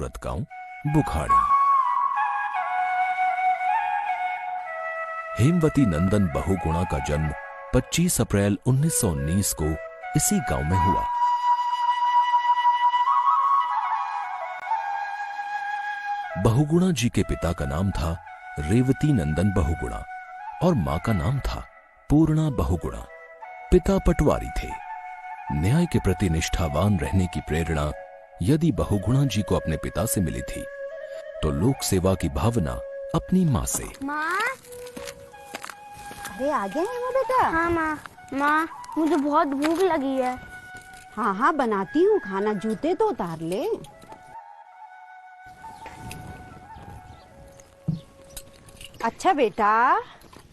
खूबसूरत गांव बुखाड़ी। हेमवती नंदन बहुगुणा का जन्म 25 अप्रैल 1919 को इसी गांव में हुआ। बहुगुणा जी के पिता का नाम था रेवती नंदन बहुगुणा और मां का नाम था पूर्णा बहुगुणा। पिता पटवारी थे। न्याय के प्रति निष्ठावान रहने की प्रेरणा यदि बहुगुणा जी को अपने पिता से मिली थी तो लोक सेवा की भावना अपनी मां से। माँ, अरे आ गया है वो बेटा? हाँ माँ। माँ, मुझे बहुत भूख लगी है। हाँ हाँ बनाती हूँ खाना, जूते तो उतार ले। अच्छा बेटा,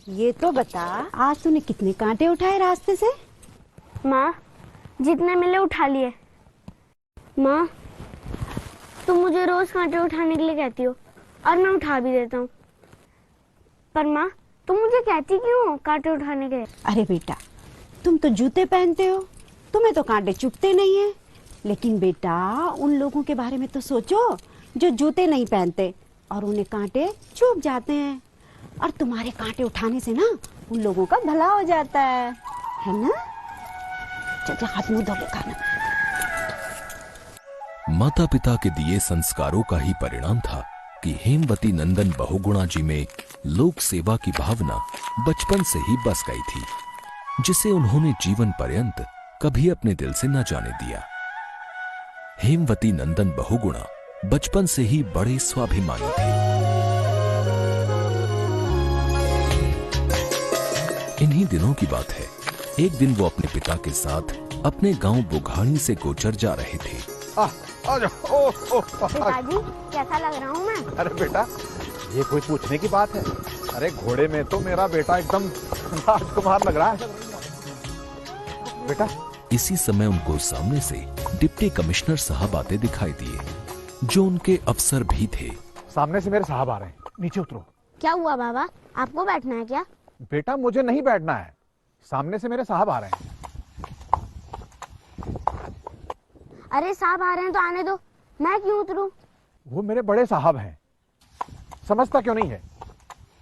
ये तो बता आज तूने कितने कांटे उठाए रास्ते से? माँ, जितने मिले उठा लिए। माँ, तुम मुझे रोज कांटे उठाने के लिए कहती हो और मैं उठा भी देता हूँ, पर माँ तुम मुझे कहती क्यों हो कांटे उठाने के लिए? अरे बेटा, तुम तो जूते पहनते हो, तुम्हें तो कांटे चुभते नहीं है। लेकिन बेटा उन लोगों के बारे में तो सोचो जो जूते नहीं पहनते और उन्हें कांटे चुभ जाते हैं। और तुम्हारे कांटे उठाने से ना उन लोगों का भला हो जाता है ना? चल जा हाथ मुंह धो ले खाना। माता पिता के दिए संस्कारों का ही परिणाम था कि हेमवती नंदन बहुगुणा जी में लोक सेवा की भावना बचपन से ही बस गई थी, जिसे उन्होंने जीवन पर्यंत कभी अपने दिल से न जाने दिया। हेमवती नंदन बहुगुणा बचपन से ही बड़े स्वाभिमानी थे। इन्हीं दिनों की बात है, एक दिन वो अपने पिता के साथ अपने गांव बुघाड़ी से गोचर जा रहे थे। पिताजी, कैसा लग रहा हूँ मैं? अरे बेटा, ये कोई पूछने की बात है? अरे घोड़े में तो मेरा बेटा एकदम राजकुमार लग रहा है बेटा। इसी समय उनको सामने से डिप्टी कमिश्नर साहब आते दिखाई दिए, जो उनके अफसर भी थे। सामने से मेरे साहब आ रहे हैं, नीचे उतरो। क्या हुआ बाबा, आपको बैठना है क्या? बेटा मुझे नहीं बैठना है, सामने से मेरे साहब आ रहे हैं। अरे साहब आ रहे हैं तो आने दो, मैं क्यों उतरूं? वो मेरे बड़े साहब हैं, समझता क्यों नहीं है?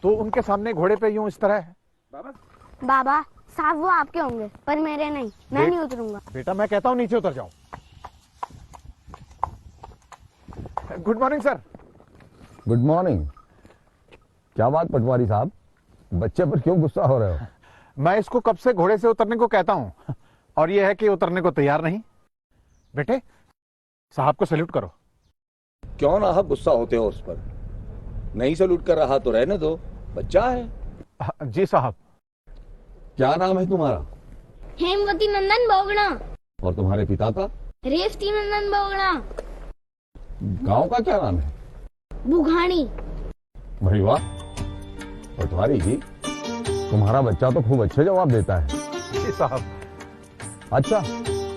तो उनके सामने घोड़े पे यूं इस तरह है। बाबा साहब वो आपके होंगे पर मेरे नहीं, मैं नहीं उतरूंगा। बेटा मैं कहता हूँ नीचे उतर जाओ। Good morning sir. Good morning. क्या बात पटवारी साहब, बच्चे पर क्यों गुस्सा हो रहे हो? मैं इसको कब से घोड़े से उतरने को कहता हूँ और ये है कि उतरने को तैयार नहीं। बेटे साहब को सैल्यूट करो। क्यों ना आप गुस्सा होते हो उस पर? नहीं सैल्यूट कर रहा तो रहने दो, बच्चा है। जी साहब। क्या नाम है तुम्हारा? हेमवती नंदन बहुगुणा। और तुम्हारे पिता का? रेवती नंदन बहुगुणा। गांव का क्या नाम है? बुघाड़ी। भाई वाह पटवारी जी, तुम्हारा बच्चा तो खूब अच्छे जवाब देता है। जी साहब। अच्छा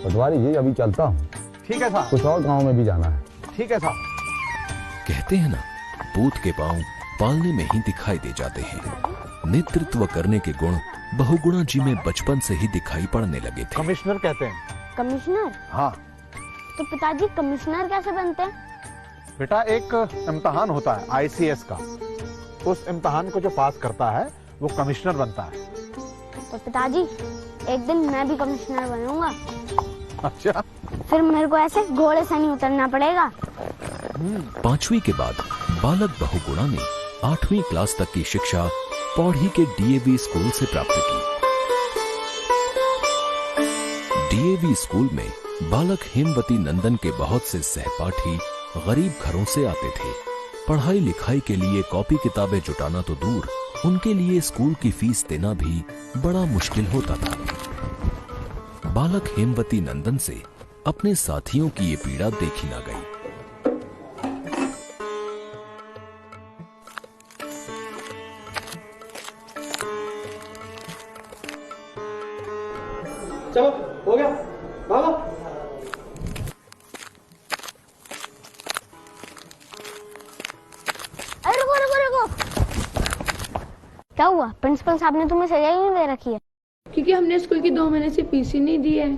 पटवारी जी, अभी चलता हूँ। ठीक है साहब। कुछ और गांव में भी जाना है। ठीक है साहब। कहते हैं ना, पूत के पांव पालने में ही दिखाई दे जाते हैं। नेतृत्व करने के गुण बहुगुणा जी में बचपन से ही दिखाई पड़ने लगे थे। कमिश्नर कहते हैं। कमिश्नर? हाँ। तो पिताजी कमिश्नर कैसे बनते हैं? बेटा एक इम्तिहान होता है ICS का, उस इम्तिहान को जो पास करता है वो कमिश्नर बनता है। तो पिताजी एक दिन मैं भी कमिश्नर बनूंगा। अच्छा। फिर मेरे को ऐसे घोड़े से नहीं उतरना पड़ेगा। 5वीं के बाद बालक बहुगुणा ने 8वीं क्लास तक की शिक्षा पौड़ी के DAV स्कूल से प्राप्त की। DAV स्कूल में बालक हेमवती नंदन के बहुत से सहपाठी गरीब घरों से आते थे। पढ़ाई लिखाई के लिए कॉपी किताबें जुटाना तो दूर, उनके लिए स्कूल की फीस देना भी बड़ा मुश्किल होता था। बालक हेमवती नंदन से अपने साथियों की ये पीड़ा देखी ना गई। चलो हो गया, भागो। अरे रुको रुको रुको, क्या हुआ? प्रिंसिपल साहब ने तुम्हें सजा ही नहीं दे रखी है? क्योंकि हमने स्कूल की 2 महीने से फीस ही नहीं दी है।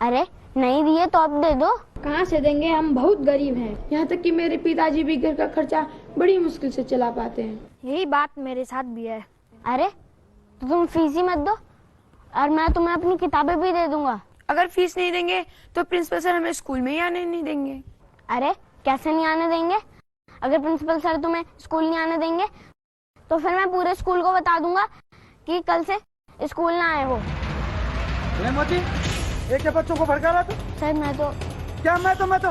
अरे नहीं दी है तो अब दे दो। कहाँ से देंगे, हम बहुत गरीब हैं। यहाँ तक कि मेरे पिताजी भी घर का खर्चा बड़ी मुश्किल से चला पाते हैं। यही बात मेरे साथ भी है। अरे तो तुम फीस ही मत दो और मैं तुम्हें अपनी किताबें भी दे दूंगा। अगर फीस नहीं देंगे तो प्रिंसिपल सर हमें स्कूल में ही आने नहीं देंगे। अरे कैसे नहीं आने देंगे? अगर प्रिंसिपल सर तुम्हें स्कूल नहीं आने देंगे तो फिर मैं पूरे स्कूल को बता दूंगा कि कल से स्कूल ना आए हो। मोती, एक के बच्चों को भड़का रहा था। सर मैं तो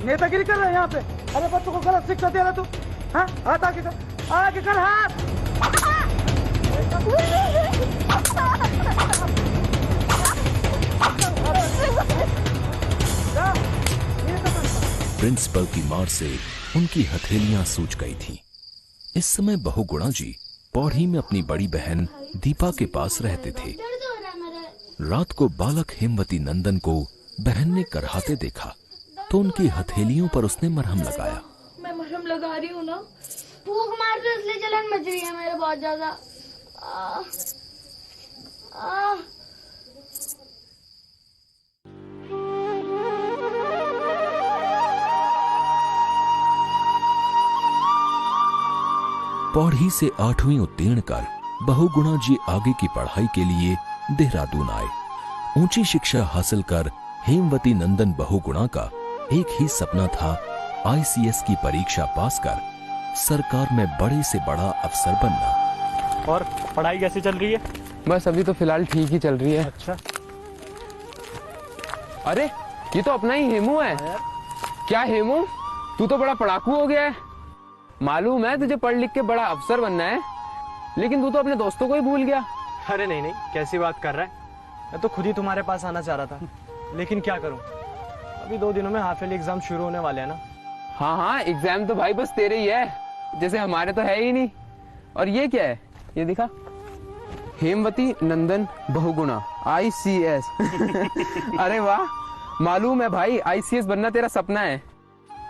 नेतागिरी कर रहे हैं यहाँ पे। अरे बच्चों को गलत शिक्षा दे रहा तू। हाँ, हाथ आगे कर हाथ। प्रिंसिपल की मार से उनकी हथेलियां सूज गई थीं। इस समय बहुगुणा जी पौड़ी में अपनी बड़ी बहन दीपा के पास रहते थे। रात को बालक हेमवती नंदन को बहन ने करहाते देखा तो उनकी हथेलियों पर उसने मरहम लगाया। मैं मरहम लगा रही हूँ ना। फूंक मार तो इसलिए जलन मच रही है मेरे बहुत ज्यादा। पौड़ी से 8वीं उत्तीर्ण कर बहुगुणा जी आगे की पढ़ाई के लिए देहरादून आए। ऊंची शिक्षा हासिल कर हेमवती नंदन बहुगुणा का एक ही सपना था, ICS की परीक्षा पास कर सरकार में बड़े से बड़ा अफसर बनना। और पढ़ाई कैसी चल रही है? बस अभी तो फिलहाल ठीक ही चल रही है। अच्छा। अरे ये तो अपना ही हेमू है। क्या हेमू, तू तो बड़ा पढ़ाकू हो गया है। मालूम है तुझे पढ़ लिख के बड़ा अफसर बनना है, लेकिन तू तो अपने दोस्तों को ही भूल गया। अरे नहीं, कैसी बात कर रहा है। मैं तो खुद ही तुम्हारे पास आना चाह रहा था, लेकिन क्या करूं, अभी 2 दिनों में हाफ ईयरली एग्जाम शुरू होने वाले हैं ना। हाँ, एग्जाम तो भाई बस तेरे ही है, जैसे हमारे तो है ही नहीं। और ये क्या है, ये दिखा, हेमवती नंदन बहुगुणा ICS। अरे वाह, मालूम है भाई ICS बनना तेरा सपना है,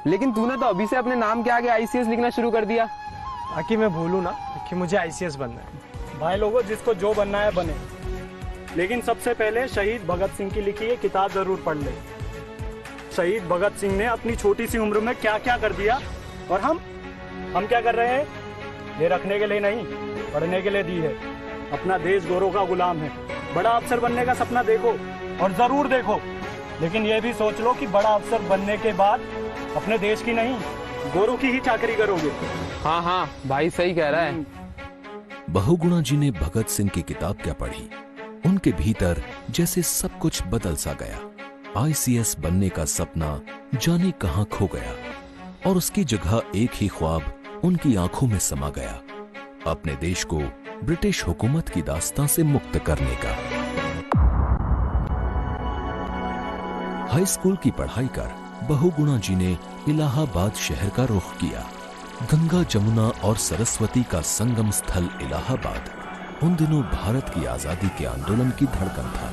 लेकिन तूने तो अभी से अपने नाम के आगे ICS लिखना शुरू कर दिया। ताकि मैं भूलूं ना कि मुझे ICS बनना है। भाई लोगों, जिसको जो बनना है बने, लेकिन सबसे पहले शहीद भगत सिंह की लिखी ये किताब जरूर पढ़ ले। शहीद भगत सिंह ने अपनी छोटी सी उम्र में क्या क्या कर दिया, और हम क्या कर रहे हैं? ये रखने के लिए नहीं, पढ़ने के लिए दी है। अपना देश गौरव का गुलाम है। बड़ा अफसर बनने का सपना देखो, और जरूर देखो, लेकिन ये भी सोच लो कि बड़ा अफसर बनने के बाद अपने देश की नहीं, गौरव की ही चाकरी करोगे। हाँ भाई सही कह रहा है। बहुगुणा जी ने भगत सिंह की किताब क्या पढ़ी, उनके भीतर जैसे सब कुछ बदल सा गया। ICS बनने का सपना जाने कहां खो गया और उसकी जगह एक ही ख्वाब उनकी आंखों में समा गया, अपने देश को ब्रिटिश हुकूमत की दास्तां से मुक्त करने का। हाई स्कूल की पढ़ाई कर बहुगुणा जी ने इलाहाबाद शहर का रुख किया। गंगा, जमुना और सरस्वती का संगम स्थल इलाहाबाद उन दिनों भारत की आजादी के आंदोलन की धड़कन था।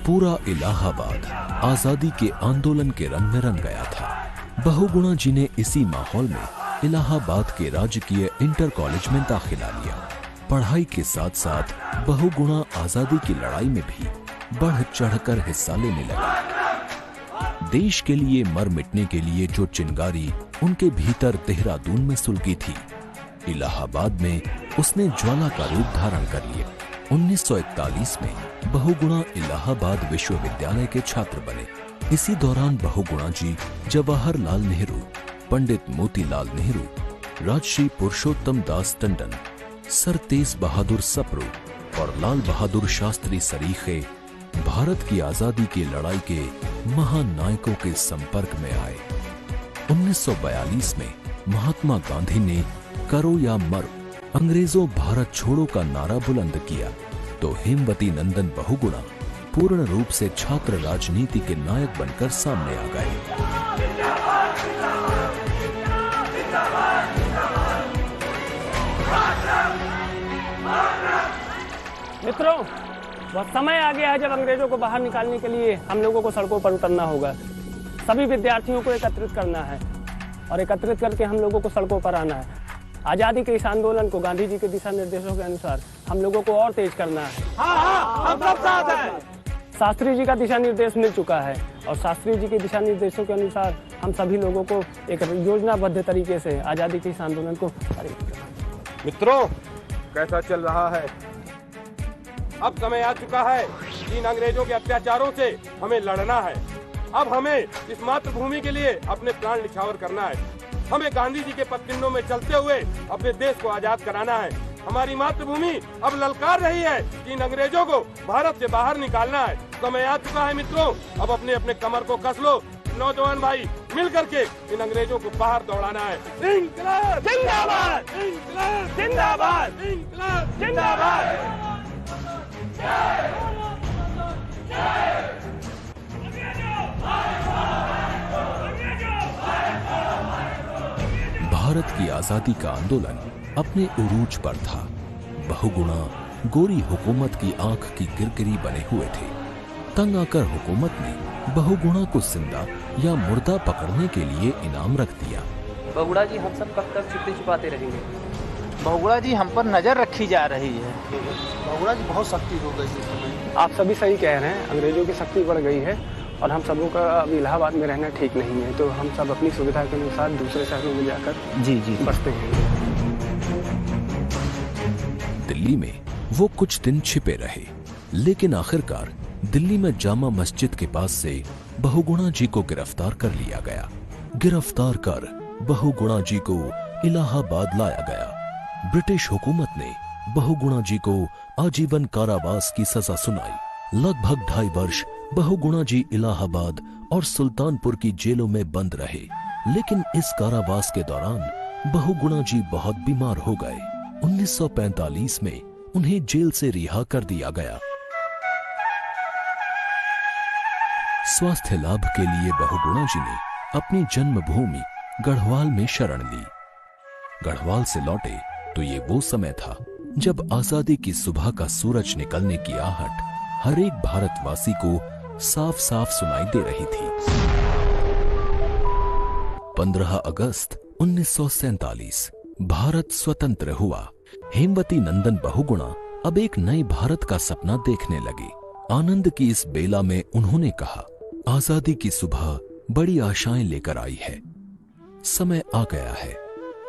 पूरा इलाहाबाद आजादी के आंदोलन के रंग में रंग गया था। बहुगुणा जी ने इसी माहौल में इलाहाबाद के राजकीय इंटर कॉलेज में दाखिला लिया। पढ़ाई के साथ साथ बहुगुणा आजादी की लड़ाई में भी बढ़ चढ़कर हिस्सा लेने लगा। देश के लिए मर मिटने के लिए जो चिंगारी उनके भीतर देहरादून में सुलगी थी, इलाहाबाद में उसने ज्वाला का रूप धारण कर लिया। 1941 में बहुगुणा इलाहाबाद विश्वविद्यालय के छात्र बने। इसी दौरान बहुगुणा जी जवाहरलाल नेहरू, पंडित मोतीलाल नेहरू, राजश्री पुरुषोत्तम दास टंडन, सर तेज बहादुर सप्रू और लाल बहादुर शास्त्री सरीखे भारत की आजादी की लड़ाई के महानायकों के संपर्क में आए। 1942 में महात्मा गांधी ने करो या मरो, अंग्रेजों भारत छोड़ो का नारा बुलंद किया तो हेमवती नंदन बहुगुणा पूर्ण रूप से छात्र राजनीति के नायक बनकर सामने आ गए। मित्रों, वह समय आ गया है जब अंग्रेजों को बाहर निकालने के लिए हम लोगों को सड़कों पर उतरना होगा। सभी विद्यार्थियों को एकत्रित करना है और एकत्रित करके हम लोगों को सड़कों पर आना है। आजादी के इस आंदोलन को गांधी जी के दिशा निर्देशों के अनुसार हम लोगों को और तेज करना है। हम सब साथ हैं। शास्त्री जी का दिशा निर्देश मिल चुका है और शास्त्री जी के दिशा निर्देशों के अनुसार हम सभी लोगों को एक योजनाबद्ध तरीके से आज़ादी के इस आंदोलन को मित्रों, कैसा चल रहा है? अब समय आ चुका है कि इन अंग्रेजों के अत्याचारों से हमें लड़ना है। अब हमें इस मातृभूमि के लिए अपने प्राण निछावर करना है। हमें गांधी जी के पद चिन्हों में चलते हुए अपने देश को आजाद कराना है। हमारी मातृभूमि अब ललकार रही है कि इन अंग्रेजों को भारत से बाहर निकालना है। समय आ चुका है मित्रों, अब अपने अपने कमर को कस लो। नौजवान भाई मिल करके इन अंग्रेजों को बाहर दौड़ाना है। इंकलाब जिंदाबाद, इंकलाब जिंदाबाद, इंकलाब जिंदाबाद। भारत की आजादी का आंदोलन अपने उरूज पर था। बहुगुणा गोरी हुकूमत की आंख की किरकिरी बने हुए थे। तंग आकर हुकूमत ने बहुगुणा को जिंदा या मुर्दा पकड़ने के लिए इनाम रख दिया। बहुगुणा जी, हम सब कब तक छिपते छिपाते रहेंगे? बहुगुणा जी, हम पर नजर रखी जा रही है। बहुगुणा जी, बहुत सख्ती हो गई है। आप सभी सही कह रहे हैं, अंग्रेजों की शक्ति बढ़ गई है और हम सबों का अब इलाहाबाद में रहना ठीक नहीं है, तो हम सब अपनी सुविधा के अनुसार दूसरे शहरों में जाकर जी बसते हैं। दिल्ली में वो कुछ दिन छिपे रहे, लेकिन आखिरकार दिल्ली में जामा मस्जिद के पास से बहुगुणा जी को गिरफ्तार कर लिया गया। गिरफ्तार कर बहुगुणा जी को इलाहाबाद लाया गया। ब्रिटिश हुकूमत ने बहुगुणा जी को आजीवन कारावास की सजा सुनाई। लगभग 2.5 वर्ष बहुगुणा जी इलाहाबाद और सुल्तानपुर की जेलों में बंद रहे, लेकिन इस कारावास के दौरान बहुगुणा जी बहुत बीमार हो गए। 1945 में उन्हें जेल से रिहा कर दिया गया। स्वास्थ्य लाभ के लिए बहुगुणा जी ने अपनी जन्मभूमि गढ़वाल में शरण ली। गढ़वाल से लौटे तो ये वो समय था जब आजादी की सुबह का सूरज निकलने की आहट हर एक भारतवासी को साफ साफ सुनाई दे रही थी। 15 अगस्त 1947 भारत स्वतंत्र हुआ। हेमवती नंदन बहुगुणा अब एक नए भारत का सपना देखने लगे। आनंद की इस बेला में उन्होंने कहा, आजादी की सुबह बड़ी आशाएं लेकर आई है। समय आ गया है,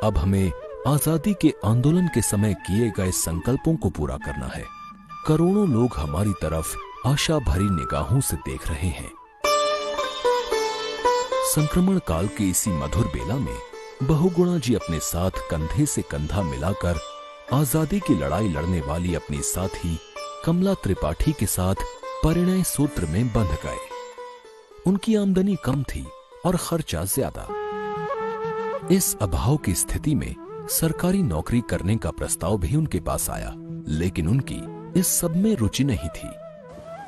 अब हमें आजादी के आंदोलन के समय किए गए संकल्पों को पूरा करना है। करोड़ों लोग हमारी तरफ आशा भरी निगाहों से देख रहे हैं। संक्रमण काल के इसी मधुर बेला में बहुगुणा जी अपने साथ कंधे से कंधा मिलाकर आजादी की लड़ाई लड़ने वाली अपनी साथी कमला त्रिपाठी के साथ परिणय सूत्र में बंध गए। उनकी आमदनी कम थी और खर्चा ज्यादा। इस अभाव की स्थिति में सरकारी नौकरी करने का प्रस्ताव भी उनके पास आया, लेकिन उनकी इस सब में रुचि नहीं थी।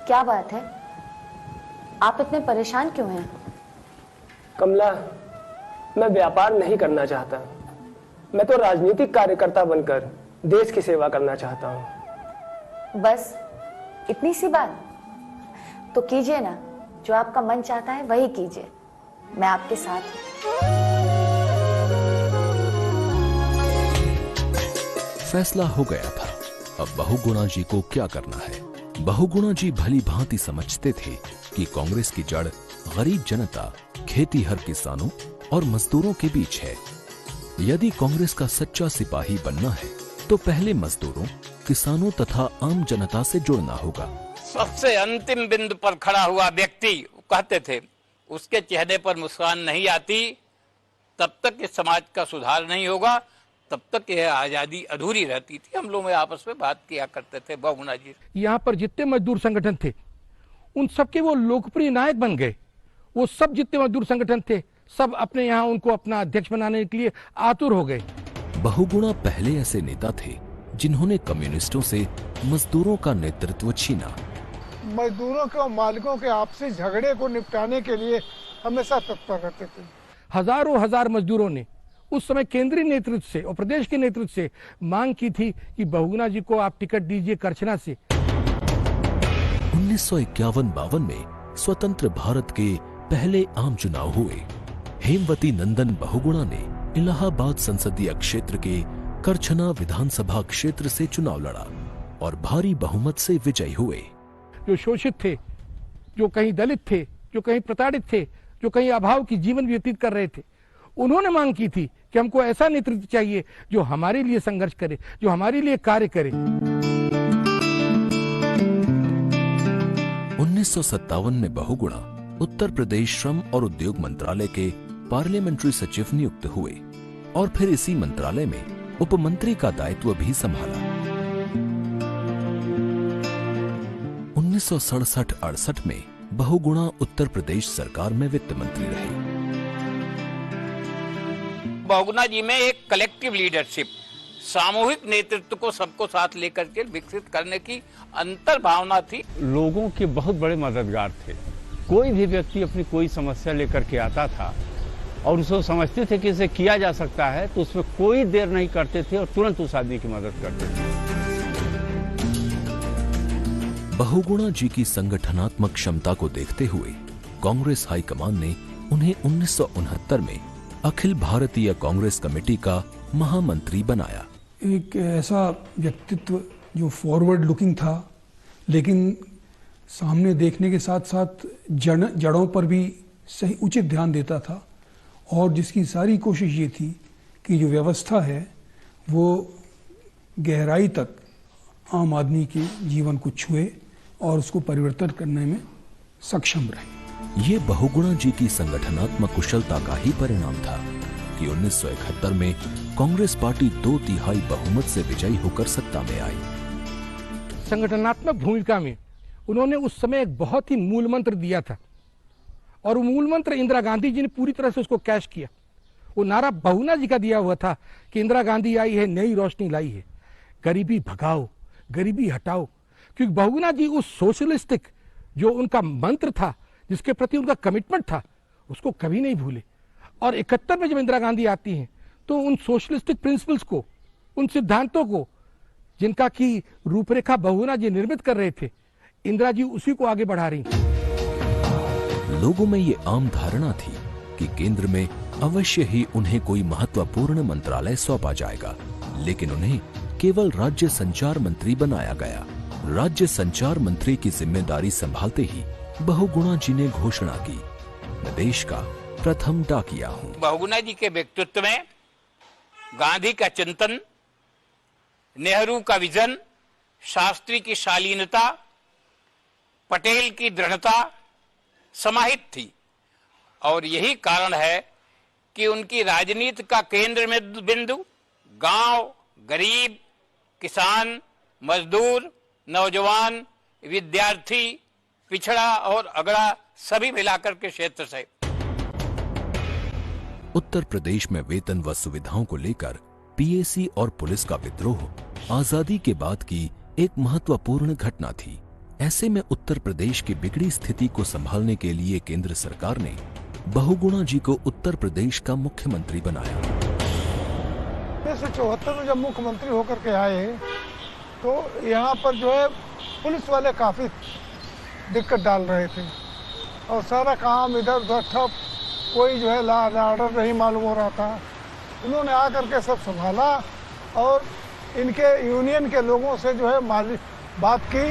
क्या बात है, आप इतने परेशान क्यों हैं? कमला, मैं व्यापार नहीं करना चाहता, मैं तो राजनीतिक कार्यकर्ता बनकर देश की सेवा करना चाहता हूँ। बस इतनी सी बात? तो कीजिए ना, जो आपका मन चाहता है वही कीजिए, मैं आपके साथ हूँ। फैसला हो गया था, अब बहुगुणा जी को क्या करना है। बहुगुणा जी भली भांति समझते थे कि कांग्रेस की जड़ गरीब जनता, खेतीहर किसानों और मजदूरों के बीच है। यदि कांग्रेस का सच्चा सिपाही बनना है तो पहले मजदूरों, किसानों तथा आम जनता से जुड़ना होगा। सबसे अंतिम बिंदु पर खड़ा हुआ व्यक्ति कहते थे, उसके चेहरे पर मुस्कान नहीं आती तब तक इस समाज का सुधार नहीं होगा, तब तक यह आजादी अधूरी रहती थी। हम लोग में आपस में बात किया करते थे। बहुगुणा जी, यहाँ पर जितने मजदूर संगठन थे उन सबके वो लोकप्रिय नायक बन गए। वो सब जितने मजदूर संगठन थे सब अपने यहाँ उनको अपना अध्यक्ष बनाने के लिए आतुर हो गए। बहुगुणा पहले ऐसे नेता थे जिन्होंने कम्युनिस्टों से मजदूरों का नेतृत्व छीना। मजदूरों के और मालिकों के आपसी झगड़े को निपटाने के लिए हमेशा तत्पर रहते थे। हजारों हजार मजदूरों ने उस समय केंद्रीय नेतृत्व से और प्रदेश के नेतृत्व से मांग की थी कि बहुगुणा जी को आप टिकट दीजिए करछना से। 1951-52 में स्वतंत्र भारत के पहले आम चुनाव हुए। हेमवती नंदन बहुगुणा ने इलाहाबाद संसदीय क्षेत्र के करछना विधानसभा क्षेत्र से चुनाव लड़ा और भारी बहुमत से विजयी हुए। जो शोषित थे, जो कहीं दलित थे, जो कहीं प्रताड़ित थे, जो कहीं अभाव की जीवन व्यतीत कर रहे थे, उन्होंने मांग की थी कि हमको ऐसा नेतृत्व चाहिए जो हमारे लिए संघर्ष करे, जो हमारे लिए कार्य करे। 1957 में बहुगुणा उत्तर प्रदेश श्रम और उद्योग मंत्रालय के पार्लियामेंट्री सचिव नियुक्त हुए और फिर इसी मंत्रालय में उपमंत्री का दायित्व भी संभाला। 1967-68 में बहुगुणा उत्तर प्रदेश सरकार में वित्त मंत्री रहे। बहुगुणा जी में एक कलेक्टिव लीडरशिप, सामूहिक नेतृत्व को सबको साथ लेकर के विकसित करने की अंतर भावना थी। लोगों के बहुत बड़े मददगार थे। कोई भी व्यक्ति अपनी कोई समस्या लेकर के आता था और उसको समझते थे कि इसे किया जा सकता है, तो उसमें कोई देर नहीं करते थे और तुरंत उस आदमी की मदद करते थे। बहुगुणा जी की संगठनात्मक क्षमता को देखते हुए कांग्रेस हाईकमान ने उन्हें 1969 में अखिल भारतीय कांग्रेस कमेटी का महामंत्री बनाया। एक ऐसा व्यक्तित्व जो फॉरवर्ड लुकिंग था, लेकिन सामने देखने के साथ साथ जड़ों पर भी सही उचित ध्यान देता था, और जिसकी सारी कोशिश ये थी कि जो व्यवस्था है वो गहराई तक आम आदमी के जीवन को छुए और उसको परिवर्तन करने में सक्षम रहे। ये बहुगुणा जी की संगठनात्मक कुशलता का ही परिणाम था कि 1971 में कांग्रेस पार्टी 2/3 बहुमत से विजयी होकर सत्ता में आई। संगठनात्मक भूमिका में उन्होंने उस समय एक बहुत ही मूल मंत्र दिया था, और वो मूल मंत्र इंदिरा गांधी जी ने पूरी तरह से उसको कैश किया। वो नारा बहुगुणा जी का दिया हुआ था कि इंदिरा गांधी आई है, नई रोशनी लाई है, गरीबी भगाओ, गरीबी हटाओ। क्योंकि बहुगुणा जी उस सोशलिस्टिक जो उनका मंत्र था, जिसके प्रति उनका कमिटमेंट था, उसको कभी नहीं भूले। और 71 में जब इंदिरा गांधी आती हैं तो उन सोशलिस्टिक प्रिंसिपल्स को, उन सिद्धांतों को जिनका की रूपरेखा बहुगुणा जी निर्मित कर रहे थे, इंदिरा जी उसी को आगे बढ़ा रही थी। लोगों में ये आम धारणा थी कि केंद्र में अवश्य ही उन्हें कोई महत्वपूर्ण मंत्रालय सौंपा जाएगा, लेकिन उन्हें केवल राज्य संचार मंत्री बनाया गया। राज्य संचार मंत्री की जिम्मेदारी संभालते ही बहुगुणा जी ने घोषणा की, मैं देश का प्रथम डाकिया हूँ। बहुगुणा जी के व्यक्तित्व में गांधी का चिंतन, नेहरू का विजन, शास्त्री की शालीनता, पटेल की दृढ़ता समाहित थी, और यही कारण है कि उनकी राजनीति का केंद्र में बिंदु गांव, गरीब, किसान, मजदूर, नौजवान, विद्यार्थी, पिछड़ा और अगड़ा सभी मिलाकर के क्षेत्र से। उत्तर प्रदेश में वेतन व सुविधाओं को लेकर पीएसी और पुलिस का विद्रोह आजादी के बाद की एक महत्वपूर्ण घटना थी। ऐसे में उत्तर प्रदेश की बिगड़ी स्थिति को संभालने के लिए केंद्र सरकार ने बहुगुणा जी को उत्तर प्रदेश का मुख्यमंत्री बनाया। 1974 में जब मुख्यमंत्री होकर के आए तो यहाँ पर जो है पुलिस वाले काफी दिक्कत डाल रहे थे और सारा काम इधर उधर ठप, कोई जो है लॉ एंड ऑर्डर नहीं मालूम हो रहा था। उन्होंने आकर के सब संभाला और इनके यूनियन के लोगों से जो है बात की।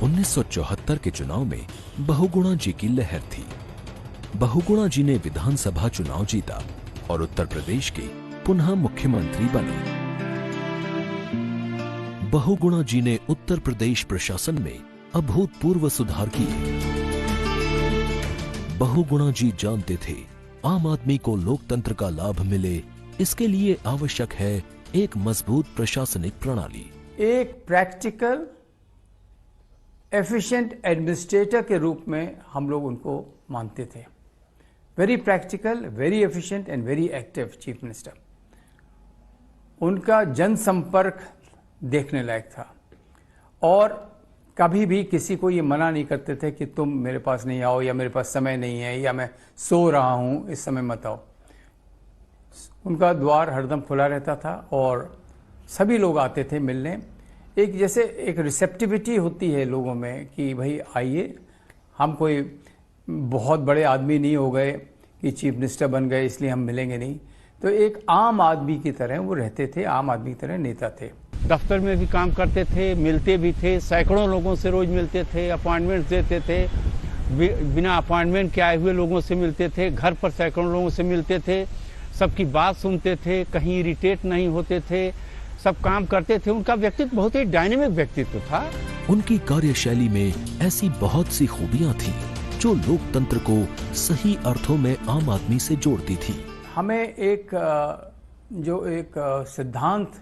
1974 के चुनाव में बहुगुणा जी की लहर थी। बहुगुणा जी ने विधानसभा चुनाव जीता और उत्तर प्रदेश के पुनः मुख्यमंत्री बने। बहुगुणा जी ने उत्तर प्रदेश प्रशासन में अभूतपूर्व सुधार किए। बहुगुणा जी जानते थे आम आदमी को लोकतंत्र का लाभ मिले, इसके लिए आवश्यक है एक मजबूत प्रशासनिक प्रणाली। एक प्रैक्टिकल एफिशिएंट एडमिनिस्ट्रेटर के रूप में हम लोग उनको मानते थे। Very practical, very efficient and very active chief minister. उनका जनसंपर्क देखने लायक था और कभी भी किसी को ये मना नहीं करते थे कि तुम मेरे पास नहीं आओ, या मेरे पास समय नहीं है, या मैं सो रहा हूं, इस समय मत आओ। उनका द्वार हरदम खुला रहता था और सभी लोग आते थे मिलने। एक जैसे एक रिसेप्टिविटी होती है लोगों में कि भाई आइए, हम कोई बहुत बड़े आदमी नहीं हो गए कि चीफ मिनिस्टर बन गए इसलिए हम मिलेंगे नहीं। तो एक आम आदमी की तरह वो रहते थे, आम आदमी की तरह नेता थे। दफ्तर में भी काम करते थे, मिलते भी थे, सैकड़ों लोगों से रोज मिलते थे, अपॉइंटमेंट देते थे, बिना अपॉइंटमेंट के आए हुए लोगों से मिलते थे, घर पर सैकड़ों लोगों से मिलते थे, सबकी बात सुनते थे, कहीं इरिटेट नहीं होते थे, सब काम करते थे। उनका व्यक्तित्व बहुत ही डायनेमिक व्यक्तित्व था। उनकी कार्यशैली में ऐसी बहुत सी खूबियां थीं जो लोकतंत्र को सही अर्थों में आम आदमी से जोड़ती थी। हमें एक सिद्धांत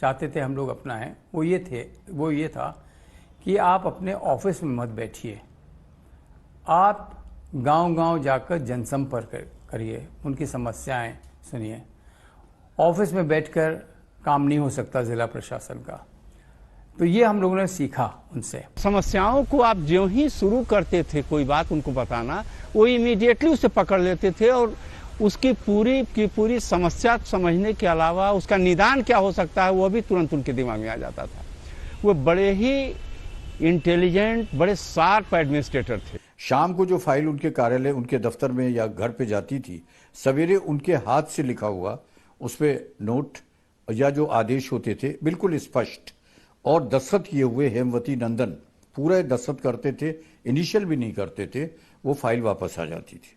चाहते थे हम लोग अपनाएं, वो ये था कि आप अपने ऑफिस में मत बैठिए, आप गांव-गांव जाकर जनसंपर्क करिए, उनकी समस्याएं सुनिए। ऑफिस में बैठकर काम नहीं हो सकता जिला प्रशासन का। तो ये हम लोगों ने सीखा उनसे। समस्याओं को आप ज्यों ही शुरू करते थे कोई बात उनको बताना, वो इमीडिएटली उसे पकड़ लेते थे और उसकी पूरी की पूरी समस्या समझने के अलावा उसका निदान क्या हो सकता है वो भी तुरंत उनके दिमाग में आ जाता था। वो बड़े ही इंटेलिजेंट, बड़े शार्प एडमिनिस्ट्रेटर थे। शाम को जो फाइल उनके कार्यालय, उनके दफ्तर में या घर पे जाती थी, सवेरे उनके हाथ से लिखा हुआ उस पर नोट या जो आदेश होते थे बिल्कुल स्पष्ट और दस्तखत किए हुए हेमवती नंदन पूरे दस्तखत करते थे, इनिशियल भी नहीं करते थे, वो फाइल वापस आ जाती थी।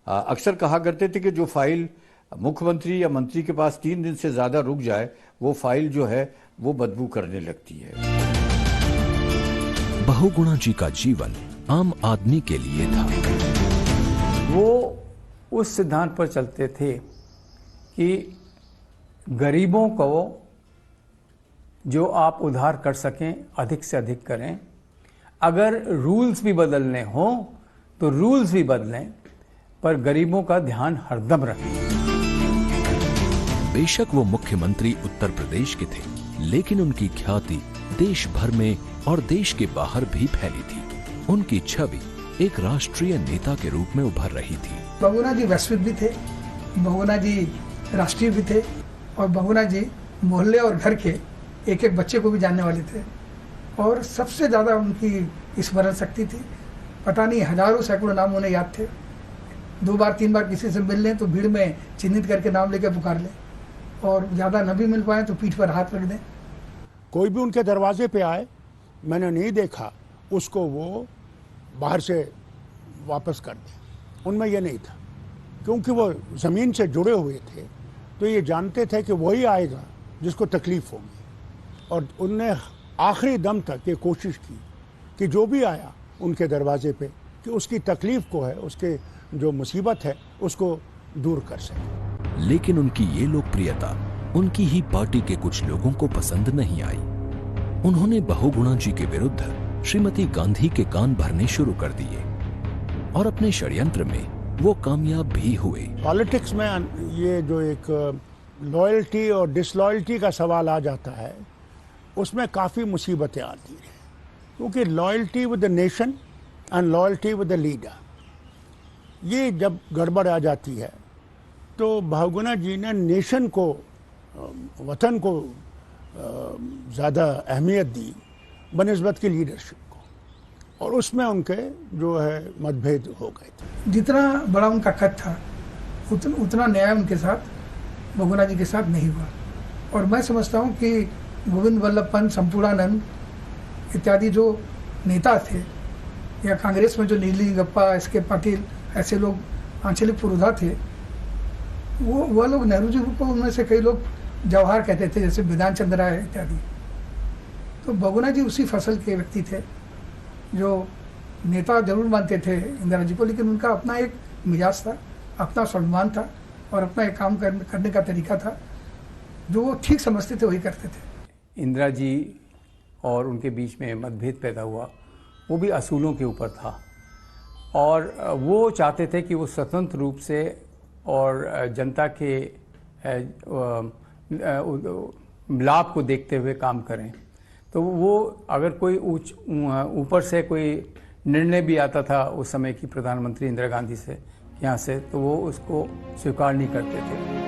अक्सर कहा करते थे कि जो फाइल मुख्यमंत्री या मंत्री के पास 3 दिन से ज्यादा रुक जाए वो फाइल जो है वो बदबू करने लगती है। बहुगुणा जी का जीवन आम आदमी के लिए था। वो उस सिद्धांत पर चलते थे कि गरीबों को जो आप उधार कर सकें अधिक से अधिक करें, अगर रूल्स भी बदलने हों तो रूल्स भी बदलें, पर गरीबों का ध्यान हरदम रखें। बेशक वो मुख्यमंत्री उत्तर प्रदेश के थे, लेकिन उनकी ख्याति देश भर में और देश के बाहर भी फैली थी। उनकी छवि एक राष्ट्रीय नेता के रूप में उभर रही थी। बहुगुणा जी वैश्विक भी थे, बहुगुणा जी राष्ट्रीय भी थे और बहुगुणा जी मोहल्ले और घर के एक एक बच्चे को भी जानने वाले थे। और सबसे ज्यादा उनकी स्मरण शक्ति थी। पता नहीं हजारों सैकड़ों नाम उन्हें याद थे। 2 बार 3 बार किसी से मिल लें तो भीड़ में चिन्हित करके नाम लेकर पुकार लें, और ज्यादा न भी मिल पाए तो पीठ पर हाथ रख दें। कोई भी उनके दरवाजे पे आए, मैंने नहीं देखा उसको वो बाहर से वापस कर दें। उनमें यह नहीं था, क्योंकि वो ज़मीन से जुड़े हुए थे, तो ये जानते थे कि वही आएगा जिसको तकलीफ होगी। और उनने आखिरी दम तक ये कोशिश की कि जो भी आया उनके दरवाजे पे कि उसकी तकलीफ को है, उसके जो मुसीबत है उसको दूर कर सके। लेकिन उनकी ये लोकप्रियता उनकी ही पार्टी के कुछ लोगों को पसंद नहीं आई। उन्होंने बहुगुणा जी के विरुद्ध श्रीमती गांधी के कान भरने शुरू कर दिए और अपने षड्यंत्र में वो कामयाब भी हुए। पॉलिटिक्स में ये जो एक लॉयल्टी और डिसलॉयल्टी का सवाल आ जाता है, उसमें काफ़ी मुसीबतें आती हैं, क्योंकि loyalty with the nation and loyalty with the leader, ये जब गड़बड़ आ जाती है तो बहुगुणा जी ने नेशन को, वतन को ज़्यादा अहमियत दी बनिस्बत की लीडरशिप को, और उसमें उनके जो है मतभेद हो गए थे। जितना बड़ा उनका कद था उतना न्याय उनके साथ बहुगुणा जी के साथ नहीं हुआ। और मैं समझता हूँ कि गोविंद वल्लभ पंत, संपूर्णानंद इत्यादि जो नेता थे, या कांग्रेस में जो नीलगप्पा, एस के पाटिल, ऐसे लोग आंचलिक पुरोधा थे, वो लोग नेहरू जी को, उनमें से कई लोग जवाहर कहते थे, जैसे विधान चंद्र राय इत्यादि। तो बहुगुणा जी उसी फसल के व्यक्ति थे जो नेता जरूर मानते थे इंदिरा जी को, लेकिन उनका अपना एक मिजाज था, अपना स्वाभिमान था और अपना एक काम करने का तरीका था, जो वो ठीक समझते थे वही करते थे। इंदिरा जी और उनके बीच में मतभेद पैदा हुआ, वो भी असूलों के ऊपर था, और वो चाहते थे कि वो स्वतंत्र रूप से और जनता के लाभ को देखते हुए काम करें। तो वो अगर कोई ऊपर से कोई निर्णय भी आता था उस समय की प्रधानमंत्री इंदिरा गांधी से यहाँ से, तो वो उसको स्वीकार नहीं करते थे।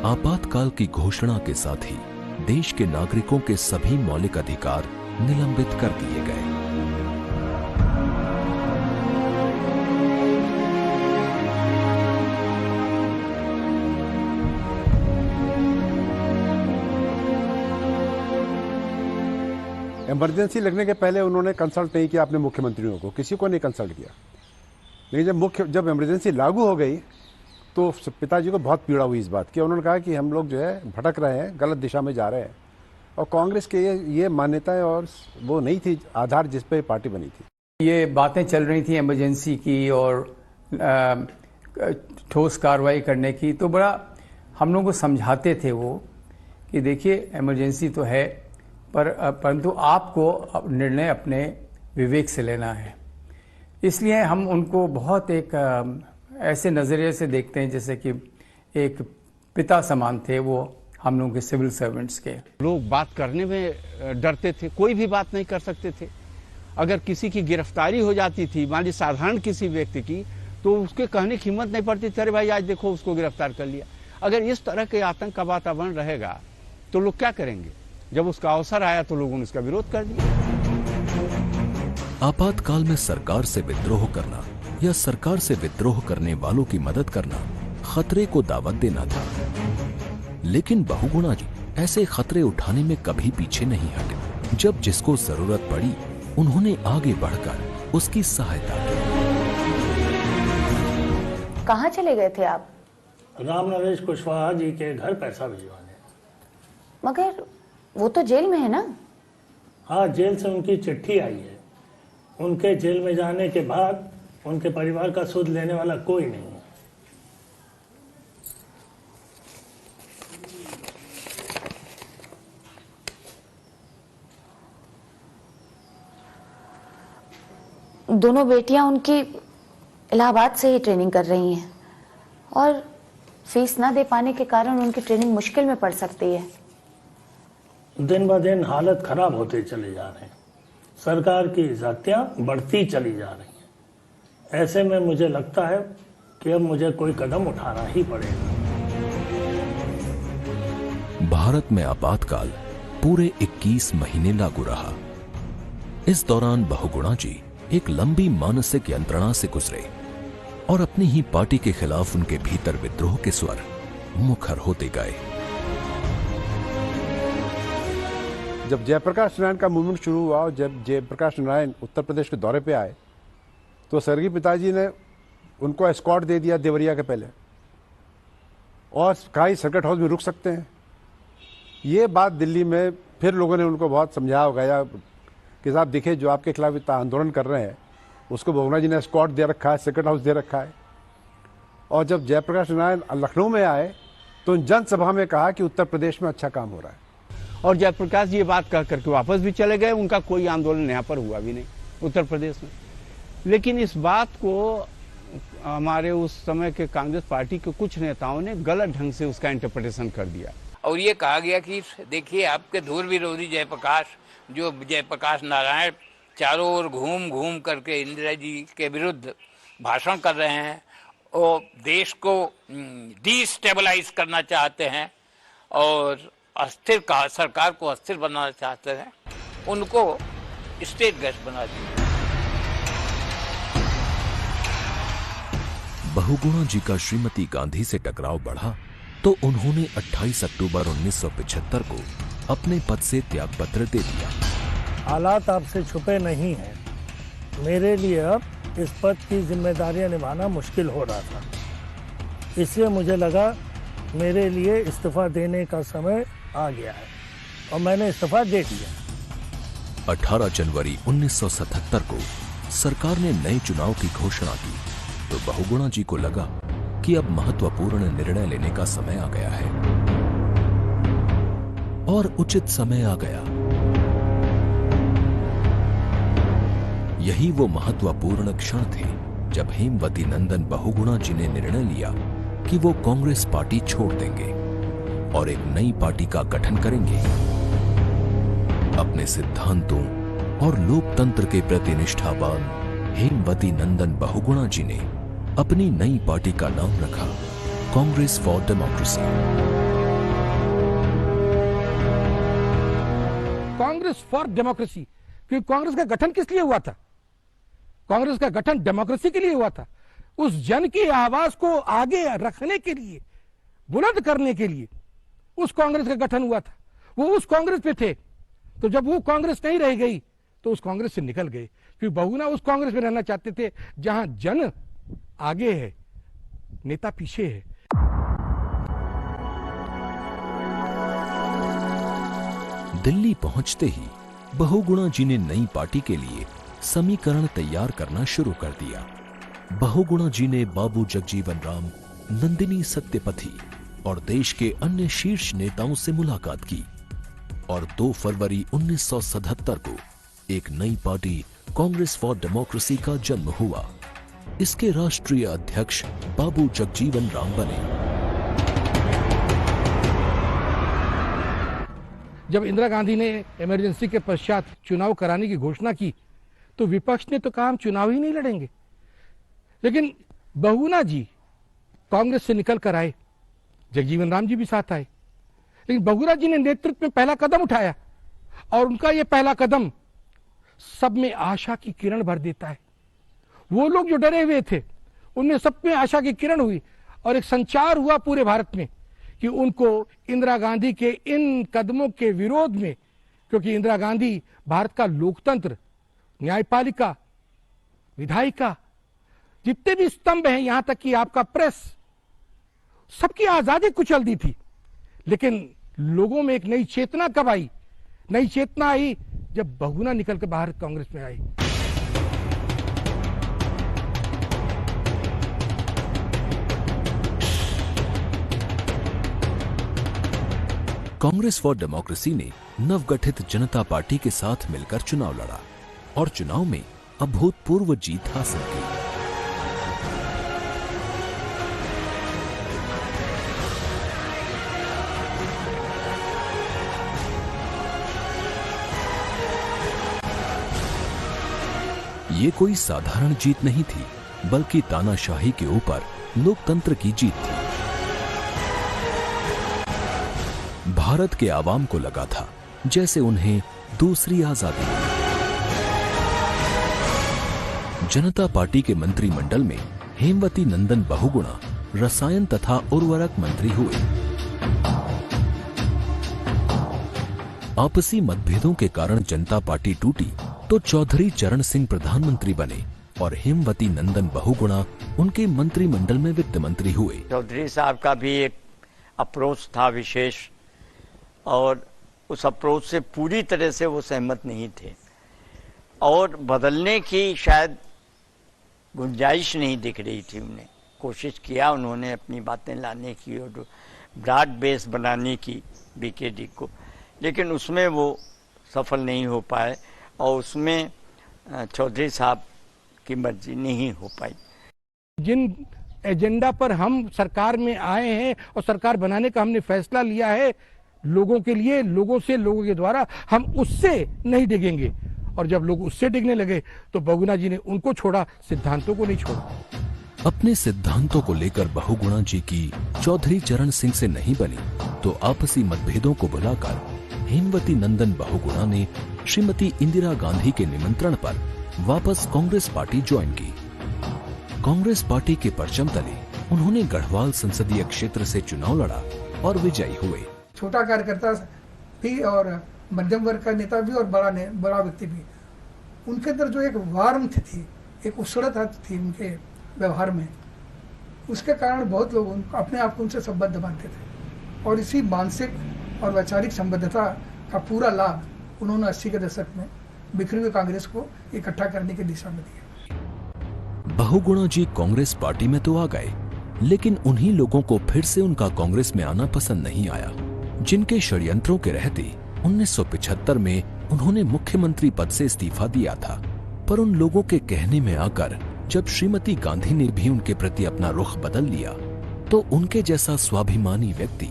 आपातकाल की घोषणा के साथ ही देश के नागरिकों के सभी मौलिक अधिकार निलंबित कर दिए गए। इमरजेंसी लगने के पहले उन्होंने कंसल्ट नहीं किया अपने मुख्यमंत्रियों को, किसी को नहीं कंसल्ट किया। लेकिन जब इमरजेंसी लागू हो गई तो पिताजी को बहुत पीड़ा हुई इस बात की। उन्होंने कहा कि हम लोग जो है भटक रहे हैं, गलत दिशा में जा रहे हैं। और कांग्रेस के ये मान्यताएं और वो नहीं थी आधार जिस पे पार्टी बनी थी। ये बातें चल रही थी इमरजेंसी की और ठोस कार्रवाई करने की, तो बड़ा हम लोग को समझाते थे वो कि देखिए इमरजेंसी तो है परंतु आपको निर्णय अपने विवेक से लेना है। इसलिए हम उनको बहुत एक ऐसे नज़रिए से देखते हैं जैसे कि एक पिता समान थे वो हम लोगों के सिविल सर्वेंट्स के। लोग बात करने में डरते थे, कोई भी बात नहीं कर सकते थे। अगर किसी की गिरफ्तारी हो जाती थी, मान लीजिए साधारण किसी व्यक्ति की, तो उसके कहने की हिम्मत नहीं पड़ती थी, अरे भाई आज देखो उसको गिरफ्तार कर लिया। अगर इस तरह के आतंक का वातावरण रहेगा तो लोग क्या करेंगे? जब उसका अवसर आया तो लोगों ने उसका विरोध कर दिया। आपातकाल में सरकार से विद्रोह करना या सरकार से विद्रोह करने वालों की मदद करना खतरे को दावत देना था। लेकिन बहुगुणा जी ऐसे खतरे उठाने में कभी पीछे नहीं हटे। जब जिसको जरूरत पड़ी उन्होंने आगे बढ़कर उसकी सहायता की। कहाँ चले गए थे आप? राम नरेश कुशवाहा जी के घर पैसा भिजवाने। मगर वो तो जेल में है ना? हाँ, जेल से उनकी चिट्ठी आई है। उनके जेल में जाने के बाद उनके परिवार का सुध लेने वाला कोई नहीं है। दोनों बेटियां उनकी इलाहाबाद से ही ट्रेनिंग कर रही हैं और फीस ना दे पाने के कारण उनकी ट्रेनिंग मुश्किल में पड़ सकती है। दिन ब दिन हालत खराब होते चले जा रहे हैं, सरकार की जातियां बढ़ती चली जा रही हैं। ऐसे में मुझे लगता है कि अब मुझे कोई कदम उठाना ही पड़ेगा। भारत में आपातकाल पूरे 21 महीने लागू रहा। इस दौरान बहुगुणा जी एक लंबी मानसिक यंत्रणा से गुजरे और अपनी ही पार्टी के खिलाफ उनके भीतर विद्रोह के स्वर मुखर होते गए। जब जयप्रकाश नारायण का मूवमेंट शुरू हुआ और जब जयप्रकाश नारायण उत्तर प्रदेश के दौरे पे आए तो स्वर्गीय पिताजी ने उनको एस्कॉर्ट दे दिया देवरिया के पहले और कहा सर्किट हाउस में रुक सकते हैं। ये बात दिल्ली में फिर लोगों ने उनको बहुत समझाया होगा कि साहब देखिए जो आपके खिलाफ इतना आंदोलन कर रहे हैं उसको बहुगुणा जी ने एस्कॉर्ट दे रखा है, सर्किट हाउस दे रखा है। और जब जयप्रकाश नारायण लखनऊ में आए तो जनसभा में कहा कि उत्तर प्रदेश में अच्छा काम हो रहा है। और जयप्रकाश जी ये बात कह करके वापस भी चले गए। उनका कोई आंदोलन यहाँ पर हुआ भी नहीं उत्तर प्रदेश में। लेकिन इस बात को हमारे उस समय के कांग्रेस पार्टी के कुछ नेताओं ने गलत ढंग से उसका इंटरप्रिटेशन कर दिया और ये कहा गया कि देखिए आपके धूल विरोधी जयप्रकाश, जो जयप्रकाश नारायण चारों ओर घूम घूम करके इंदिरा जी के विरुद्ध भाषण कर रहे हैं और देश को डिस्टेबलाइज करना चाहते हैं और अस्थिर सरकार को अस्थिर बनाना चाहते हैं, उनको स्टेट गेस्ट बना दिया। बहुगुणा जी का श्रीमती गांधी से टकराव बढ़ा तो उन्होंने 28 अक्टूबर 1975 को अपने पद से त्यागपत्र दे दिया। हालात आपसे छुपे नहीं हैं। मेरे लिए अब इस पद की जिम्मेदारियां निभाना मुश्किल हो रहा था, इसलिए मुझे लगा मेरे लिए इस्तीफा देने का समय आ गया है और मैंने इस्तीफा दे दिया। 18 जनवरी 1977 को सरकार ने नए चुनाव की घोषणा की तो बहुगुणा जी को लगा कि अब महत्वपूर्ण निर्णय लेने का समय आ गया है और उचित समय आ गया। यही वो महत्वपूर्ण क्षण थे जब हेमवती नंदन बहुगुणा जी ने निर्णय लिया कि वो कांग्रेस पार्टी छोड़ देंगे और एक नई पार्टी का गठन करेंगे। अपने सिद्धांतों और लोकतंत्र के प्रति निष्ठावान हेमवती नंदन बहुगुणा जी ने अपनी नई पार्टी का नाम रखा Congress for democracy. Congress for democracy, क्योंकि कांग्रेस का गठन किस लिए हुआ था? कांग्रेस का गठन डेमोक्रेसी के लिए हुआ था। उस जन की आवाज को आगे रखने के लिए, बुलंद करने के लिए उस कांग्रेस का गठन हुआ था। वो उस कांग्रेस पे थे तो जब वो कांग्रेस नहीं रह गई तो उस कांग्रेस से निकल गए, क्योंकि बहुगुणा उस कांग्रेस में रहना चाहते थे जहां जन आगे है, नेता पीछे है। दिल्ली पहुंचते ही बहुगुणा जी ने नई पार्टी के लिए समीकरण तैयार करना शुरू कर दिया। बहुगुणा जी ने बाबू जगजीवन राम, नंदिनी सत्यपथी और देश के अन्य शीर्ष नेताओं से मुलाकात की और 2 फरवरी 1977 को एक नई पार्टी कांग्रेस फॉर डेमोक्रेसी का जन्म हुआ। इसके राष्ट्रीय अध्यक्ष बाबू जगजीवन राम बने। जब इंदिरा गांधी ने इमरजेंसी के पश्चात चुनाव कराने की घोषणा की तो विपक्ष ने तो कहा हम चुनाव ही नहीं लड़ेंगे, लेकिन बहुगुणा जी कांग्रेस से निकल कर आए, जगजीवन राम जी भी साथ आए, लेकिन बहुगुणा जी ने नेतृत्व में पहला कदम उठाया और उनका यह पहला कदम सब में आशा की किरण भर देता है। वो लोग जो डरे हुए थे उनमें सब में आशा की किरण हुई और एक संचार हुआ पूरे भारत में कि उनको इंदिरा गांधी के इन कदमों के विरोध में, क्योंकि इंदिरा गांधी भारत का लोकतंत्र, न्यायपालिका, विधायिका, जितने भी स्तंभ हैं, यहां तक कि आपका प्रेस, सबकी आजादी कुचल दी थी। लेकिन लोगों में एक नई चेतना कब आई? नई चेतना आई जब बहुगुणा निकल के बाहर कांग्रेस में आई। कांग्रेस फॉर डेमोक्रेसी ने नवगठित जनता पार्टी के साथ मिलकर चुनाव लड़ा और चुनाव में अभूतपूर्व जीत हासिल की। ये कोई साधारण जीत नहीं थी, बल्कि तानाशाही के ऊपर लोकतंत्र की जीत थी। भारत के आवाम को लगा था जैसे उन्हें दूसरी आजादी मिली। जनता पार्टी के मंत्रिमंडल में हेमवती नंदन बहुगुणा रसायन तथा उर्वरक मंत्री हुए। आपसी मतभेदों के कारण जनता पार्टी टूटी तो चौधरी चरण सिंह प्रधानमंत्री बने और हेमवती नंदन बहुगुणा उनके मंत्रिमंडल में वित्त मंत्री हुए। चौधरी साहब का भी एक अप्रोच था विशेष, और उस अप्रोच से पूरी तरह से वो सहमत नहीं थे और बदलने की शायद गुंजाइश नहीं दिख रही थी उन्हें। कोशिश किया उन्होंने अपनी बातें लाने की और ब्रॉड बेस बनाने की बीकेडी को, लेकिन उसमें वो सफल नहीं हो पाए और उसमें चौधरी साहब की मर्जी नहीं हो पाई। जिन एजेंडा पर हम सरकार में आए हैं और सरकार बनाने का हमने फैसला लिया है लोगों के लिए, लोगों से, लोगों के द्वारा, हम उससे नहीं डिगेंगे। और जब लोग उससे डिगने लगे तो बहुगुणा जी ने उनको छोड़ा, सिद्धांतों को नहीं छोड़ा। अपने सिद्धांतों को लेकर बहुगुणा जी की चौधरी चरण सिंह से नहीं बनी तो आपसी मतभेदों को भुलाकर हेमवती नंदन बहुगुणा ने श्रीमती इंदिरा गांधी के निमंत्रण पर वापस कांग्रेस पार्टी ज्वाइन की। कांग्रेस पार्टी के परचम तले उन्होंने गढ़वाल संसदीय क्षेत्र से चुनाव लड़ा और विजयी हुए। छोटा कार्यकर्ता भी और मध्यम वर्ग का नेता भी और बड़ा व्यक्ति भी, उनके अंदर जो एक वार्मथ थी, एक उष्णता थी उनके व्यवहार में, उसके कारण बहुत लोग अपने आप को उनसे संबद्ध मानते थे और इसी मानसिक और वैचारिक संबद्धता का पूरा लाभ उन्होंने 80 के दशक में बिखरी हुई कांग्रेस को इकट्ठा करने की दिशा में दिया। बहुगुणा जी कांग्रेस पार्टी में तो आ गए, लेकिन उन्हीं लोगों को फिर से उनका कांग्रेस में आना पसंद नहीं आया जिनके षड्यंत्रों के रहते 1975 में उन्होंने मुख्यमंत्री पद से इस्तीफा दिया था। पर उन लोगों के कहने में आकर जब श्रीमती गांधी ने भी उनके प्रति अपना रुख बदल लिया तो उनके जैसा स्वाभिमानी व्यक्ति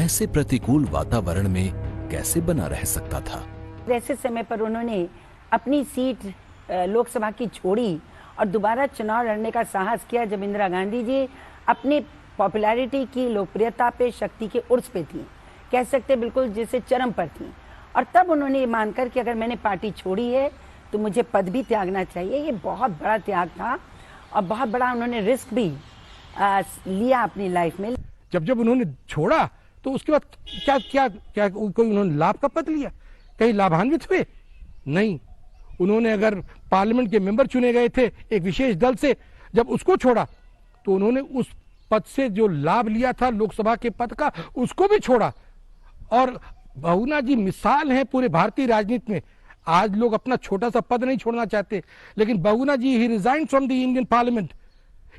ऐसे प्रतिकूल वातावरण में कैसे बना रह सकता था। ऐसे समय पर उन्होंने अपनी सीट लोकसभा की छोड़ी और दोबारा चुनाव लड़ने का साहस किया जब इंदिरा गांधी जी अपनी पॉपुलैरिटी की, लोकप्रियता पे, शक्ति के उर्स पे थी, कह सकते बिल्कुल जैसे चरम पर थी। और तब उन्होंने ये मानकर कि अगर मैंने पार्टी छोड़ी है तो मुझे पद भी त्यागना चाहिए। ये बहुत बड़ा त्याग था और बहुत बड़ा उन्होंने रिस्क भी लिया अपनी लाइफ में। जब उन्होंने छोड़ा तो उसके बाद क्या क्या क्या कोई उन्होंने लाभ का पद लिया? कहीं लाभान्वित हुए? नहीं। उन्होंने अगर पार्लियामेंट के मेंबर चुने गए थे एक विशेष दल से, जब उसको छोड़ा तो उन्होंने उस पद से जो लाभ लिया था लोकसभा के पद का, उसको भी छोड़ा। और बहुगुणा जी मिसाल हैं पूरे भारतीय राजनीति में। आज लोग अपना छोटा सा पद नहीं छोड़ना चाहते, लेकिन बहुगुणा जी ही resign from the Indian parliament.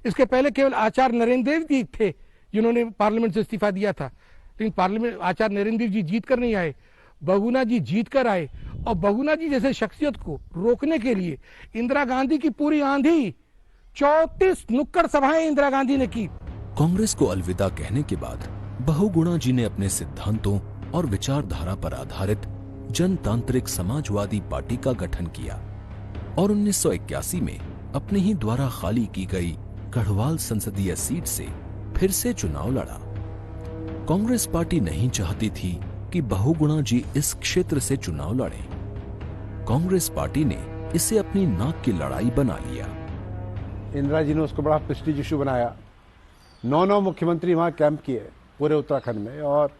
इसके पहले केवल आचार्य नरेंद्र देव जी थे जिन्होंने पार्लियामेंट से इस्तीफा दिया था, लेकिन पार्लियामेंट आचार्य नरेंद्र देव जी जीत कर नहीं आए, बहुगुणा जी जीत कर आए। और बहुगुणा जी जैसे शख्सियत को रोकने के लिए इंदिरा गांधी की पूरी आंधी, 34 नुक्कड़ सभाएं इंदिरा गांधी ने की। कांग्रेस को अलविदा कहने के बाद बहुगुणा जी ने अपने सिद्धांतों और विचारधारा पर आधारित जनतांत्रिक समाजवादी पार्टी का गठन किया और 1981 में अपने ही द्वारा खाली की गई गढ़वाल संसदीय सीट से फिर से चुनाव लड़ा। कांग्रेस पार्टी नहीं चाहती थी कि बहुगुणा जी इस क्षेत्र से चुनाव लड़ें। कांग्रेस पार्टी ने इसे अपनी नाक की लड़ाई बना लिया। इंदिरा जी ने उसको बड़ा प्रेस्टीज इशू बनाया। 9 मुख्यमंत्री वहाँ कैंप किए पूरे उत्तराखंड में, और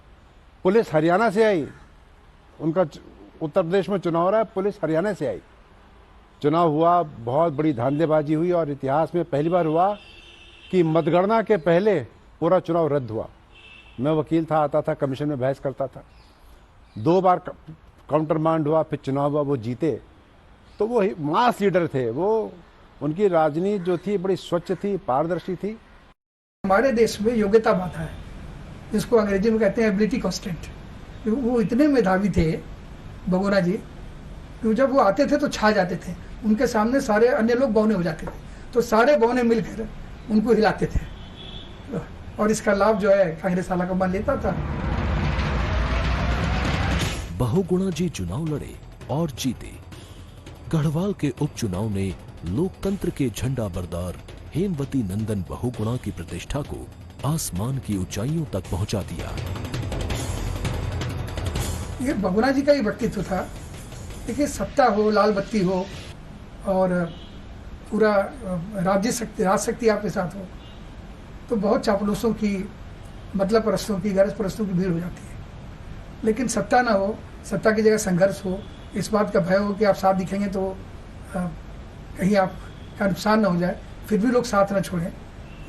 पुलिस हरियाणा से आई। उनका उत्तर प्रदेश में चुनाव रहा, पुलिस हरियाणा से आई। चुनाव हुआ, बहुत बड़ी धांधलेबाजी हुई और इतिहास में पहली बार हुआ कि मतगणना के पहले पूरा चुनाव रद्द हुआ। मैं वकील था, आता था, कमीशन में बहस करता था। 2 बार काउंटर मांड हुआ, फिर चुनाव हुआ, वो जीते। तो वो मास लीडर थे। वो उनकी राजनीति जो थी बड़ी स्वच्छ थी, पारदर्शी थी। हमारे देश में योग्यता बाधा है, जिसको अंग्रेजी में कहते हैं एबिलिटी कॉन्स्टेंट। वो इतने मेधावी थे बहुगुणा जी, तो जब वो आते थे तो छा जाते थे। उनके सामने सारे अन्य लोग बौने हो जाते थे, तो सारे बौने मिलकर उनको हिलाते थे, और इसका लाभ जो है कांग्रेस वाला कमान लेता था। बहुगुणा जी चुनाव लड़े और जीते। गढ़वाल के उपचुनाव ने लोकतंत्र के झंडा बरदार हेमवती नंदन बहुगुणा की प्रतिष्ठा को आसमान की ऊंचाइयों तक पहुंचा दिया। ये बहुगुणा जी का ही व्यक्तित्व था। देखिए, सत्ता हो, लाल बत्ती हो और पूरा राजशक्ति आपके साथ हो, तो बहुत चापलूसों की, मतलब परस्तों की, गरज परस्तों की भीड़ हो जाती है। लेकिन सत्ता ना हो, सत्ता की जगह संघर्ष हो, इस बात का भय हो कि आप साथ दिखेंगे तो कहीं आपका नुकसान ना हो जाए, फिर भी लोग साथ ना छोड़ें,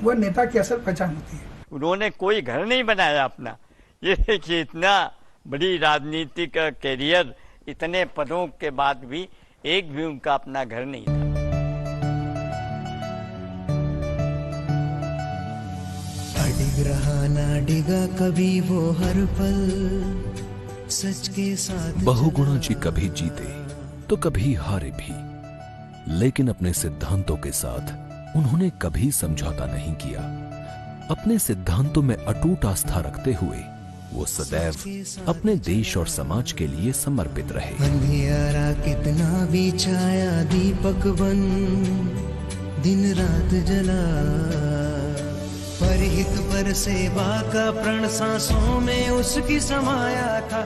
वह नेता की असल पहचान होती है। उन्होंने कोई घर नहीं बनाया अपना। ये देखिए, इतना बड़ी राजनीतिक कैरियर, इतने पदों के बाद भी एक भी उनका अपना घर नहीं था। अडिग रहा ना डिगा कभी वो हर पल सच के साथ। बहुगुणा जी कभी जीते तो कभी हारे भी, लेकिन अपने सिद्धांतों के साथ उन्होंने कभी समझौता नहीं किया। अपने सिद्धांतों में अटूट आस्था रखते हुए वो सदैव अपने देश और समाज के लिए समर्पित रहे। अंधियारा कितना भी छाया, दीपक बन दिन रात जला, परहित पर सेवा का प्रण सांसों में उसकी समाया था।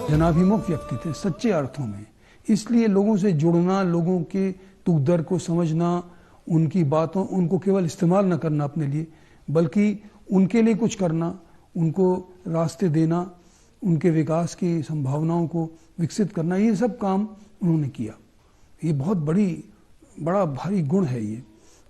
जनाभिमुख व्यक्ति थे सच्चे अर्थों में, इसलिए लोगों से जुड़ना, लोगों के दुख दर्द को समझना, उनकी बातों, उनको केवल इस्तेमाल न करना अपने लिए, बल्कि उनके लिए कुछ करना, उनको रास्ते देना, उनके विकास की संभावनाओं को विकसित करना, ये सब काम उन्होंने किया। ये बहुत बड़ा भारी गुण है, ये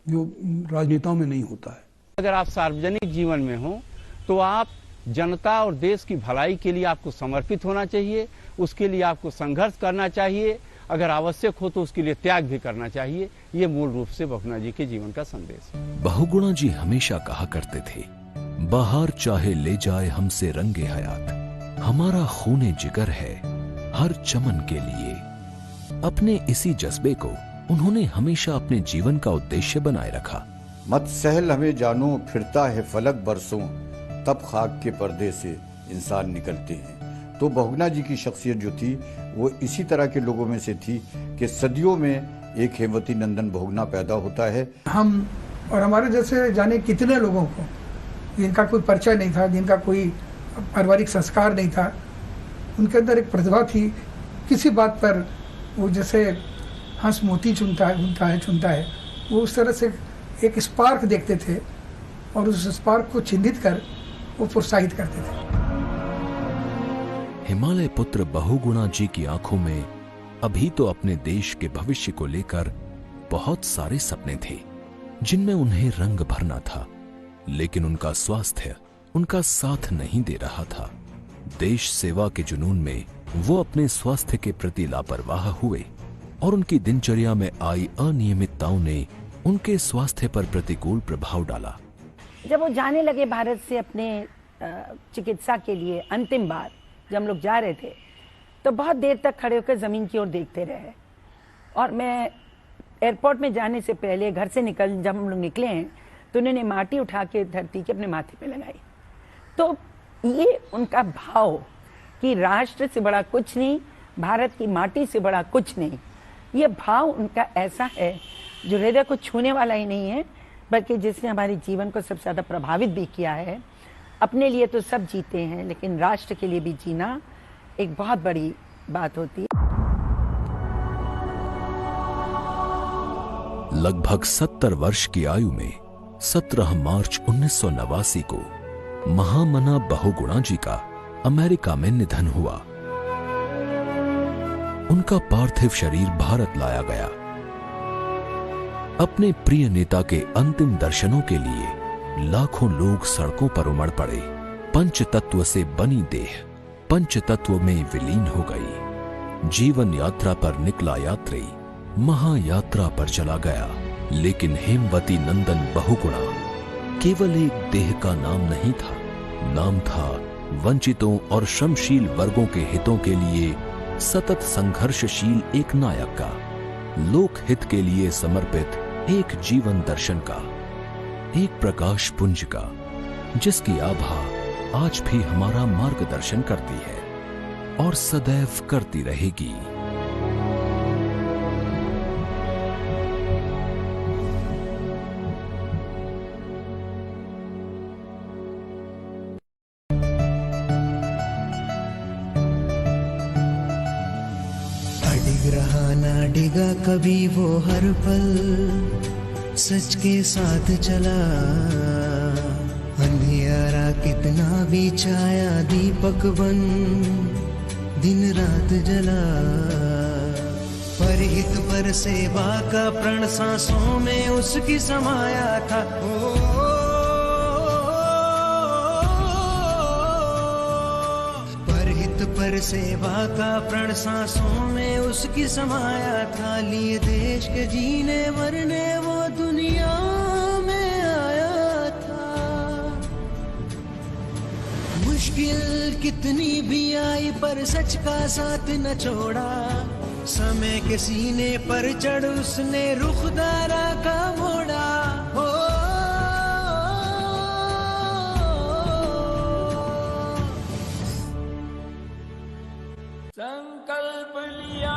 जो राजनेताओं में नहीं होता है। अगर आप सार्वजनिक जीवन में हो तो आप जनता और देश की भलाई के लिए आपको समर्पित होना चाहिए, उसके लिए आपको संघर्ष करना चाहिए, अगर आवश्यक हो तो उसके लिए त्याग भी करना चाहिए। ये मूल रूप से बहुगुणा जी के जीवन का संदेश है। बहुगुणा जी हमेशा कहा करते थे, बाहर चाहे ले जाए हमसे रंगे हयात, हमारा खूने जिगर है हर चमन के लिए। अपने इसी जज्बे को उन्होंने हमेशा अपने जीवन का उद्देश्य बनाए रखा। मत सहल हमें जानो, फिरता है फलक बरसों, तब खाक के पर्दे से इंसान निकलते हैं। तो बहुगुणा जी की शख्सियत जो थी वो इसी तरह के लोगों में से थी कि सदियों में एक हेमवती नंदन बहुगुणा पैदा होता है। हम और हमारे जैसे जाने कितने लोगों को, जिनका कोई परिचय नहीं था, जिनका कोई पारिवारिक संस्कार नहीं था, उनके अंदर एक प्रतिभा थी। किसी बात पर वो जैसे हंस मोती चुनता है, वो उस तरह से एक स्पार्क देखते थे और उस स्पार्क को चिन्हित कर वो प्रोत्साहित करते थे। हिमालय पुत्र बहुगुणा जी की आंखों में अभी तो अपने देश के भविष्य को लेकर बहुत सारे सपने थे जिनमें उन्हें रंग भरना था, लेकिन उनका स्वास्थ्य उनका साथ नहीं दे रहा था। देश सेवा के जुनून में वो अपने स्वास्थ्य के प्रति लापरवाह हुए और उनकी दिनचर्या में आई अनियमितताओं ने उनके स्वास्थ्य पर प्रतिकूल प्रभाव डाला। जब वो जाने लगे भारत से अपने चिकित्सा के लिए, अंतिम बार जब हम लोग जा रहे थे तो बहुत देर तक खड़े होकर ज़मीन की ओर देखते रहे। और मैं एयरपोर्ट में जाने से पहले घर से जब हम लोग निकले हैं तो उन्होंने माटी उठा के धरती के अपने माथे पे लगाई। तो ये उनका भाव कि राष्ट्र से बड़ा कुछ नहीं, भारत की माटी से बड़ा कुछ नहीं, ये भाव उनका ऐसा है जो हृदय को छूने वाला ही नहीं है, बल्कि जिसने हमारे जीवन को सबसे ज़्यादा प्रभावित भी किया है। अपने लिए तो सब जीते हैं, लेकिन राष्ट्र के लिए भी जीना एक बहुत बड़ी बात होती है। लगभग 70 वर्ष की आयु में 17 मार्च 1989 को महामना बहुगुणा जी का अमेरिका में निधन हुआ। उनका पार्थिव शरीर भारत लाया गया। अपने प्रिय नेता के अंतिम दर्शनों के लिए लाखों लोग सड़कों पर उमड़ पड़े। पंच तत्व से बनी देह पंच तत्व में विलीन हो गई। जीवन यात्रा पर निकला यात्री महायात्रा पर चला गया, लेकिन हेमवती नंदन बहुगुणा केवल एक देह का नाम नहीं था, नाम था वंचितों और श्रमशील वर्गों के हितों के लिए सतत संघर्षशील एक नायक का, लोक हित के लिए समर्पित एक जीवन दर्शन का, एक प्रकाश पुंज का, जिसकी आभा आज भी हमारा मार्गदर्शन करती है और सदैव करती रहेगी। अडिग रहा ना डिगा कभी वो हर पल, सच के साथ चला। अंधियारा कितना भी छाया, दीपक बन दिन रात जला। परहित पर सेवा का प्रण सांसों में उसकी समाया था। परहित पर सेवा का प्रण सांसों में उसकी समाया था। लिए देश के जीने मरने वो दुनिया में आया था। मुश्किल कितनी भी आई पर सच का साथ न छोड़ा। समय के सीने पर चढ़ उसने रुख दारा का मोड़ा। हो संकल्प लिया